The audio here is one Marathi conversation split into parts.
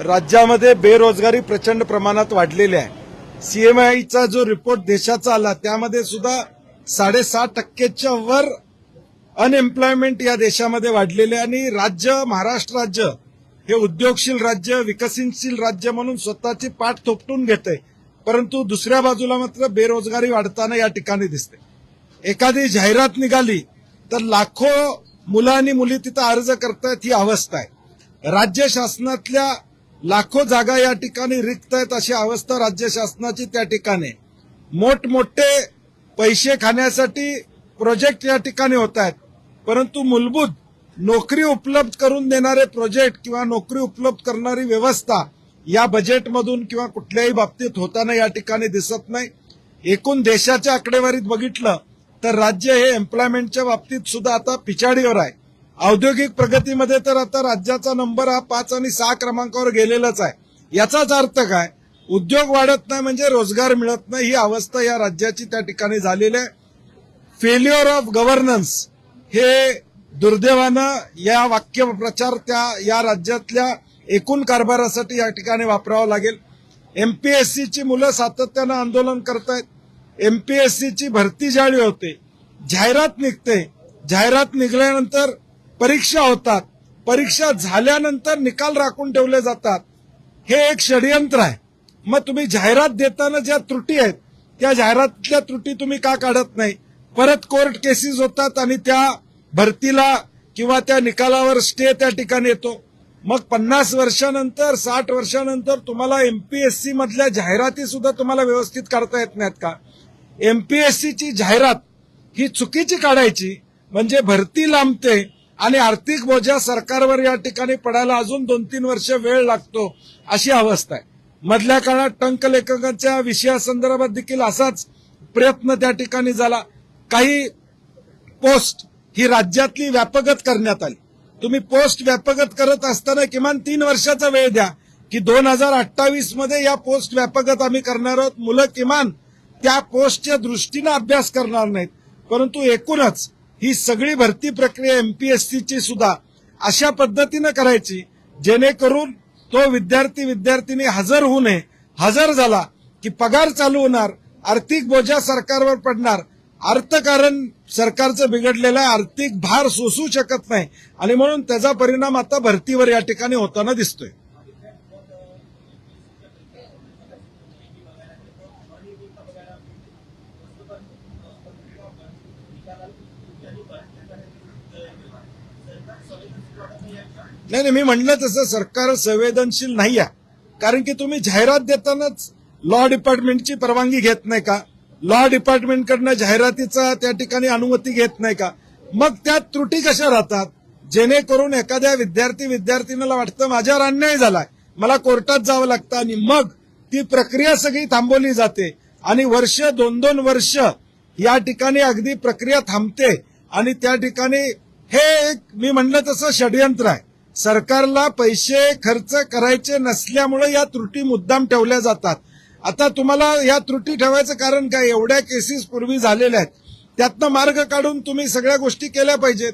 राज्यामध्ये बेरोजगारी प्रचंड प्रमाणात वाढलेली आहे। सीएमआयचा जो रिपोर्ट देशाचा आला त्यामध्ये सुद्धा 6.5%च्या वर अनएम्प्लॉयमेंट या देशामध्ये वाढलेले आणि राज्य महाराष्ट्र राज्य हे उद्योगशील राज्य विकसनशील राज्य म्हणून स्वतःची पाठ थोपटून घेते, परंतु दुसऱ्या बाजूला मात्र बेरोजगारी वाढताना या ठिकाणी दिसते। एखादी जाहिरात निघाली तर लाखो मुलं आणि मुली तिथं अर्ज करतायत ही अवस्था आहे। राज्य शासनातल्या लाखो जागा या ठिकाणी रिक्त आहेत अशी अवस्था राज्य शासनाची त्या ठिकाणी। मोठमोठे पैसे खाण्यासाठी प्रोजेक्ट या ठिकाणी होत आहेत, परंतु मूलभूत नोकरी उपलब्ध करून देणारे प्रोजेक्ट किंवा नोकरी उपलब्ध करणारी व्यवस्था या बजेटमधून किंवा कुठल्याही बाबतीत होताना या ठिकाणी दिसत नाही। एकूण देशाच्या आकडेवारीत बघितलं तर राज्य हे एम्प्लॉयमेंटच्या बाबतीत सुद्धा आता पिछाडीवर आहे। औद्योगिक प्रगतीमध्ये तर आता राज्याचा नंबर हा 5 आणि 6 क्रमांकावर गेलेलाच आहे। याचाच अर्थ काय? उद्योग वाढत नाही म्हणजे रोजगार मिळत नाही ही अवस्था या राज्याची त्या ठिकाणी झालेली आहे। फेल्युअर ऑफ गव्हर्नन्स हे दुर्दैवानं या वाक्यप्रचार या राज्यातल्या एकूण कारभारासाठी या ठिकाणी वापरावं लागेल। एमपीएससीची मुलं सातत्यानं आंदोलन करतायत। एमपीएससीची भरती ज्यावेळी होते जाहिरात निघते, जाहिरात निघाल्यानंतर परीक्षा होतात, परीक्षा झाल्यानंतर निकाल राखून ठेवले जातात, हे एक षडयंत्र आहे। मग तुम्ही जाहिरात देताना ज्या त्रुटी आहेत त्या जाहिरातीतल्या त्रुटी तुम्ही का काढत नाही? परत कोर्ट केसेस होतात आणि त्या भरतीला किंवा त्या निकालावर स्टे त्या ठिकाणी येतो। मग 50 वर्षानंतर 60 वर्षानंतर तुम्हाला एमपीएससी मधल्या जाहिराती सुद्धा तुम्हाला व्यवस्थित करता येत नाहीत का? एमपीएससीची जाहिरात ही चुकीची काढायची म्हणजे भरती लांबते आणि आर्थिक बोजा सरकारवर या ठिकाणी पडायला अजून 2-3 वर्ष वेळ लागतो अशी अवस्था आहे। मधल्या काळात टंकलेखकांच्या विषयासंदर्भात देखील असाच प्रयत्न त्या ठिकाणी झाला। काही पोस्ट ही राज्यातली व्यापकत करण्यात आली। तुम्ही पोस्ट व्यापकत करत असताना किमान 3 वर्षाचा वेळ द्या की 2028 मध्ये या पोस्ट व्यापकत आम्ही करणार आहोत। मुलं किमान त्या पोस्टच्या दृष्टीने अभ्यास करणार नाहीत, परंतु एकूणच ही सगळी भरती प्रक्रिया एमपीएससीची सुद्धा अशा पद्धतीने करायची जेणेकरून तो विद्यार्थी हजर होऊ नये। हजर झाला की पगार चालू होणार, आर्थिक बोजा सरकारवर पडणार, अर्थकारण सरकारचं बिघडलेलं आहे, आर्थिक भार सोसू शकत नाही आणि म्हणून त्याचा परिणाम आता भरतीवर या ठिकाणी होताना दिसतोय। नाही, मी म्हणलं तसं सरकार संवेदनशील नाही आहे, कारण की तुम्ही जाहिरात देतानाच लॉ डिपार्टमेंटची परवानगी घेत नाही का? लॉ डिपार्टमेंटकडनं जाहिरातीचा त्या ठिकाणी अनुमती घेत नाही का? मग त्यात त्रुटी कशा राहतात? जेणेकरून एखाद्या विद्यार्थीला वाटतं माझ्यावर अन्याय झालाय, मला कोर्टात जावं लागतं आणि मग ती प्रक्रिया सगळी थांबवली जाते आणि वर्ष 2-2 वर्ष या ठिकाणी अगदी प्रक्रिया थांबते आणि त्या ठिकाणी हे एक मी म्हणलं तसं षडयंत्र आहे। सरकारला पैसे खर्च करायचे नसल्यामुळे या त्रुटी मुद्दाम ठेवल्या जातात। आता तुम्हाला या त्रुटी ठेवायचं कारण काय? एवढ्या केसेस पूर्वी झालेल्या आहेत, त्यातनं मार्ग काढून तुम्ही सगळ्या गोष्टी केल्या पाहिजेत।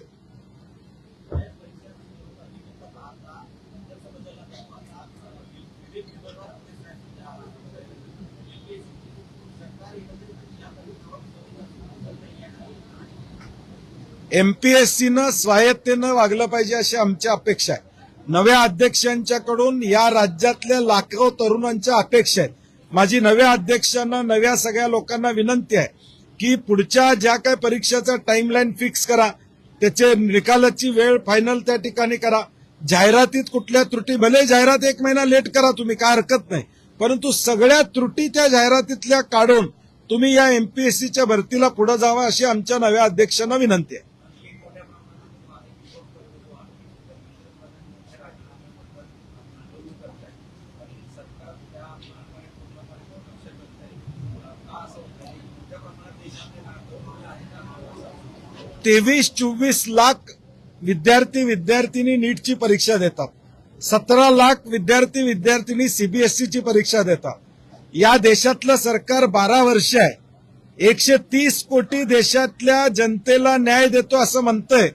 एमपीएससीनं स्वायत्तेनं वागलं पाहिजे अशी आमची अपेक्षा आहे। नव्या अध्यक्षांच्याकडून या राज्यातल्या लाखो तरुणांच्या अपेक्षा आहेत। माझी नव्या अध्यक्षांना नव्या सगळ्या लोकांना विनंती आहे की पुढच्या ज्या काही परीक्षेचा टाइमलाईन फिक्स करा, त्याचे निकालाची वेळ फायनल त्या ठिकाणी करा। जाहिरातीत कुठल्या त्रुटी, भले जाहिरात 1 महिना लेट करा तुम्ही, काय हरकत नाही, परंतु सगळ्या त्रुटी त्या जाहिरातीतल्या काढून तुम्ही या एमपीएससीच्या भरतीला पुढे जावा अशी आमच्या नव्या अध्यक्षांना विनंती आहे। तेवीस 24 लाख विद्यार्थी नीटची परीक्षा देतात, 17 लाख विद्यार्थी सीबीएसईची परीक्षा देतात। या देशातलं सरकार 12 वर्ष आहे, 130 कोटी देशातल्या जनतेला न्याय देतो असं म्हणतंय,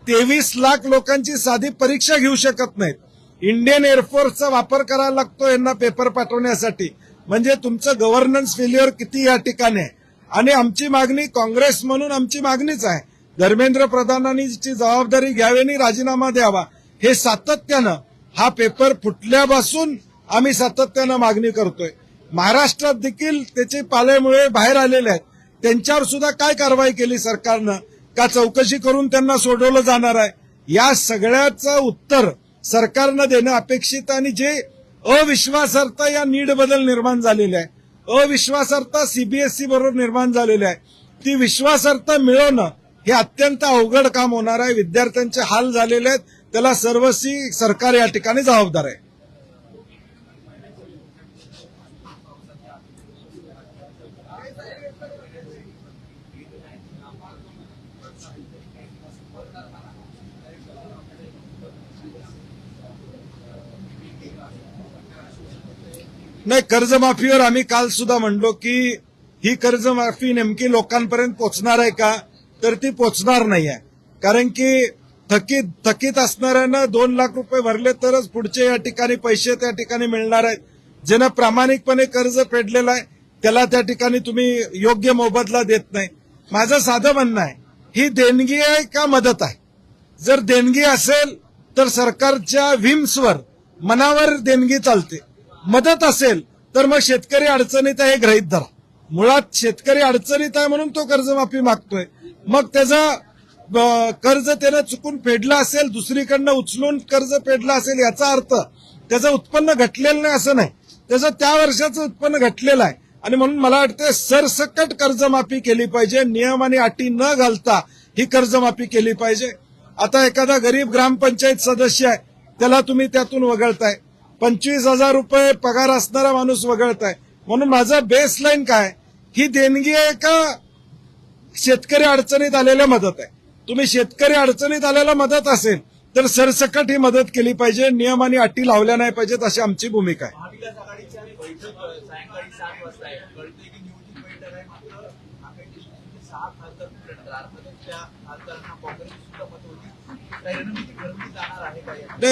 23 लाख लोकांची साधी परीक्षा घेऊ शकत नाहीत। इंडियन एअरफोर्सचा वापर करायला लागतो यांना पेपर पाठवण्यासाठी. म्हणजे तुमचं गव्हर्नन्स फेल्युअर किती या ठिकाणी आहे. आणि आमची मागणी, काँग्रेस म्हणून आमची मागणीच आहे, धर्मेंद्र प्रधानांनी जबाबदारी घ्यावी आणि राजीनामा द्यावा. हे सातत्यानं, हा पेपर फुटल्यापासून आम्ही सातत्यानं मागणी करतोय. महाराष्ट्रात देखील त्याचे पालेमुळे बाहेर आलेले आहेत. त्यांच्यावर सुद्धा काय कारवाई केली सरकारनं? का चौकशी करून त्यांना सोडवलं जाणार आहे? या सगळ्याचं उत्तर सरकारनं देणं अपेक्षित. आणि जे अविश्वासार्हता या नीट बद्दल निर्माण झालेली आहे, अविश्वासार्हता सीबीएसई बरोबर निर्माण झालेली आहे, ती विश्वासार्हता मिळवणं हे अत्यंत अवघड काम होणार आहे. विद्यार्थ्यांचे हाल झालेले आहेत, त्याला सर्वस्वी सरकार या ठिकाणी जबाबदार आहे. नाही, कर्जमाफीवर आम्ही काल सुद्धा म्हणलो की ही कर्जमाफी नेमकी लोकांपर्यंत पोहोचणार आहे का? तर ती पोहोचणार नाही आहे. कारण की थकीत असणाऱ्यांना 2 लाख रुपये भरले तरच पुढचे या ठिकाणी पैसे त्या ठिकाणी मिळणार आहेत. ज्यानं प्रामाणिकपणे कर्ज फेडलेलं आहे त्याला त्या ठिकाणी तुम्ही योग्य मोबदला देत नाही. माझं साधं म्हणणं आहे, ही देणगी आहे का मदत आहे? जर देणगी असेल तर सरकारच्या व्हीम्सवर, मनावर देणगी चालते. मदत असेल तर मग शेतकरी अडचणीत आहे हे गृहीत धरा. मुळात शेतकरी अडचणीत आहे म्हणून तो कर्जमाफी मागतोय. मग त्याचा कर्ज त्यानं चुकून फेडला असेल, दुसरीकडनं उचलून कर्ज फेडला असेल, याचा अर्थ त्याचं उत्पन्न घटलेलं नाही असं नाही, त्याचं त्या वर्षाचं उत्पन्न घटलेलं आहे. आणि म्हणून मला वाटतं सरसकट कर्जमाफी केली पाहिजे, नियम आणि अटी न घालता ही कर्जमाफी केली पाहिजे. आता एखादा गरीब ग्रामपंचायत सदस्य आहे, त्याला तुम्ही त्यातून वगळताय. 25,000 रुपये पगार असणारा माणूस वगळताय. म्हणून माझा बेसलाईन काय, ही देणगी आहे का शेतकरी अडचणीत आलेल्या मदत आहे? तुम्ही शेतकरी अडचणीत आलेला मदत असेल तर सरसकट ही मदत केली पाहिजे, नियम आणि अटी लावल्या नाही पाहिजेत, अशी आमची भूमिका आहे.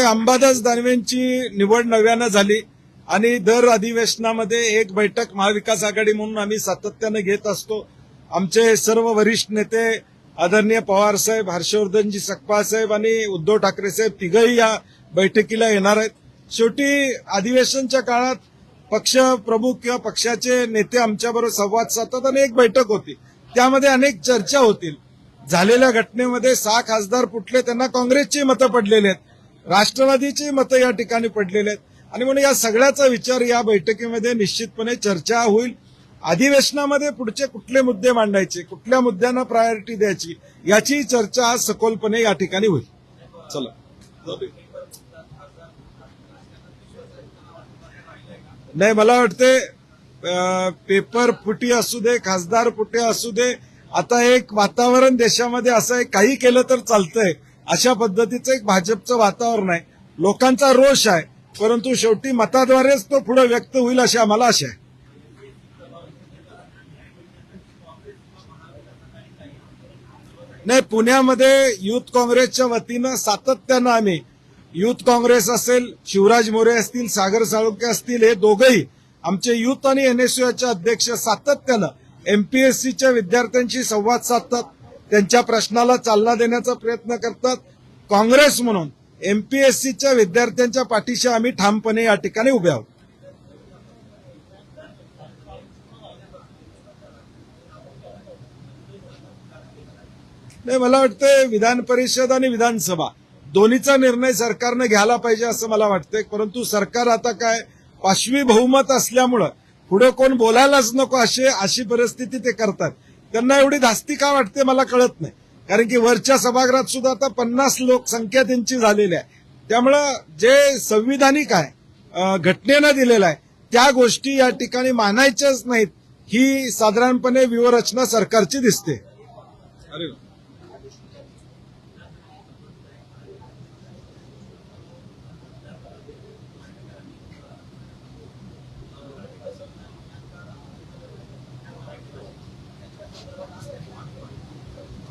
अंबादास दानवेंची निवड नव्यानं झाली आणि दर अधिवेशनामध्ये एक बैठक महाविकास आघाडी म्हणून आम्ही सातत्यानं घेत असतो. आमचे सर्व वरिष्ठ नेते आदरणीय पवार साहेब, हर्षवर्धनजी सकपाळ साहेब आणि उद्धव ठाकरे साहेब तिघही या बैठकीला येणार आहेत. शेवटी अधिवेशनच्या काळात पक्ष प्रमुख किंवा पक्षाचे नेते आमच्याबरोबर संवाद साधतात आणि एक बैठक होती, त्यामध्ये अनेक चर्चा होतील. झालेल्या घटनेमध्ये 6 खासदार फुटले, त्यांना काँग्रेसची मतं पडलेली आहेत, राष्ट्रवादीची मतं या ठिकाणी पडलेली आहेत. आणि म्हणून या सगळ्याचा विचार या बैठकीमध्ये निश्चितपणे चर्चा होईल. अधिवेशनामध्ये पुढचे कुठले मुद्दे मांडायचे, कुठल्या मुद्द्यांना प्रायोरिटी द्यायची, याची चर्चा आज सखोलपणे या ठिकाणी होईल. चला, नाही, मला वाटते पेपर फुटी असू दे, खासदार फुटे असू दे, आता एक वातावरण देशामध्ये असं आहे, काही केलं तर चालतंय अशा पद्धतीचं एक भाजपचं वातावरण आहे. लोकांचा रोष आहे, परंतु शेवटी मताद्वारेच तो पुढे व्यक्त होईल अशी आम्हाला आशा आहे. नाही, पुण्यामध्ये युथ काँग्रेसच्या वतीनं सातत्यानं आम्ही, युथ काँग्रेस असेल, शिवराज मोरे असतील, सागर साळुंखे असतील, हे दोघंही आमचे युथ आणि एनएसयूचे अध्यक्ष सातत्यानं एमपीएससीच्या विद्यार्थ्यांशी संवाद साधतात, त्यांच्या प्रश्नाला चालना देण्याचा प्रयत्न करतात. काँग्रेस म्हणून एमपीएससीच्या विद्यार्थ्यांच्या पाठीशी आम्ही ठामपणे या ठिकाणी उभे आहोत. नाही, मला वाटतं विधान परिषद आणि विधानसभा दोन्हीचा निर्णय सरकारनं घ्यायला पाहिजे असं मला वाटतंय. परंतु सरकार आता काय, पाशवी बहुमत असल्यामुळं पुढे कोण बोलायलाच नको अशी परिस्थिती ते करतात. त्यांना एवढी धास्ती का वाटते मला कळत नाही. कारण की वरच्या सभागृहात सुद्धा आता 50 लोकसंख्या त्यांची झालेली आहे. त्यामुळं जे संविधानिक आहे, घटनेनं दिलेलं आहे, त्या गोष्टी या ठिकाणी मानायच्याच नाहीत, ही साधारणपणे व्यूहरचना सरकारची दिसते. अरे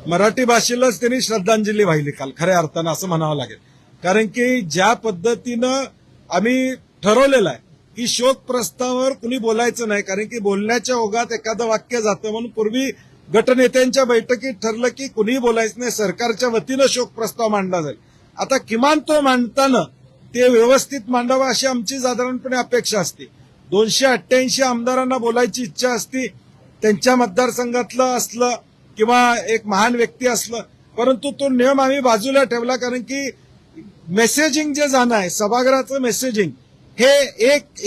मराठी भाषेलाच त्यांनी श्रद्धांजली वाहिली काल, खऱ्या अर्थानं असं म्हणावं लागेल. कारण की ज्या पद्धतीनं आम्ही ठरवलेलं आहे की शोक प्रस्तावावर कुणी बोलायचं नाही, कारण की बोलण्याच्या ओघात एखादं वाक्य जातं, म्हणून पूर्वी गटनेत्यांच्या बैठकीत ठरलं की कुणीही बोलायचं नाही, सरकारच्या वतीनं शोक प्रस्ताव मांडला जाईल. आता किमान तो मांडताना ते व्यवस्थित मांडावा अशी आमची साधारणपणे अपेक्षा असते. 288 आमदारांना बोलायची इच्छा असती, त्यांच्या मतदारसंघातलं असलं किंवा एक महान व्यक्ती असलं, परंतु तो नियम आम्ही बाजूला ठेवला, कारण की मेसेजिंग जे जाणं आहे, सभागृहाचं मेसेजिंग हे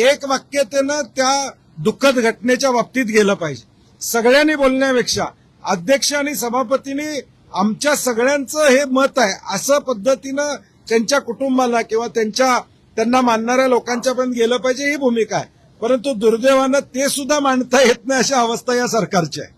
एक वाक्यतेनं त्या दुःखद घटनेच्या बाबतीत गेलं पाहिजे. सगळ्यांनी बोलण्यापेक्षा अध्यक्ष आणि सभापतींनी आमच्या सगळ्यांचं हे मत आहे असं पद्धतीनं त्यांच्या कुटुंबाला किंवा त्यांना मानणाऱ्या लोकांच्यापर्यंत गेलं पाहिजे, ही भूमिका आहे. परंतु दुर्दैवानं ते सुद्धा मांडता येत नाही अशा अवस्था या सरकारची आहे.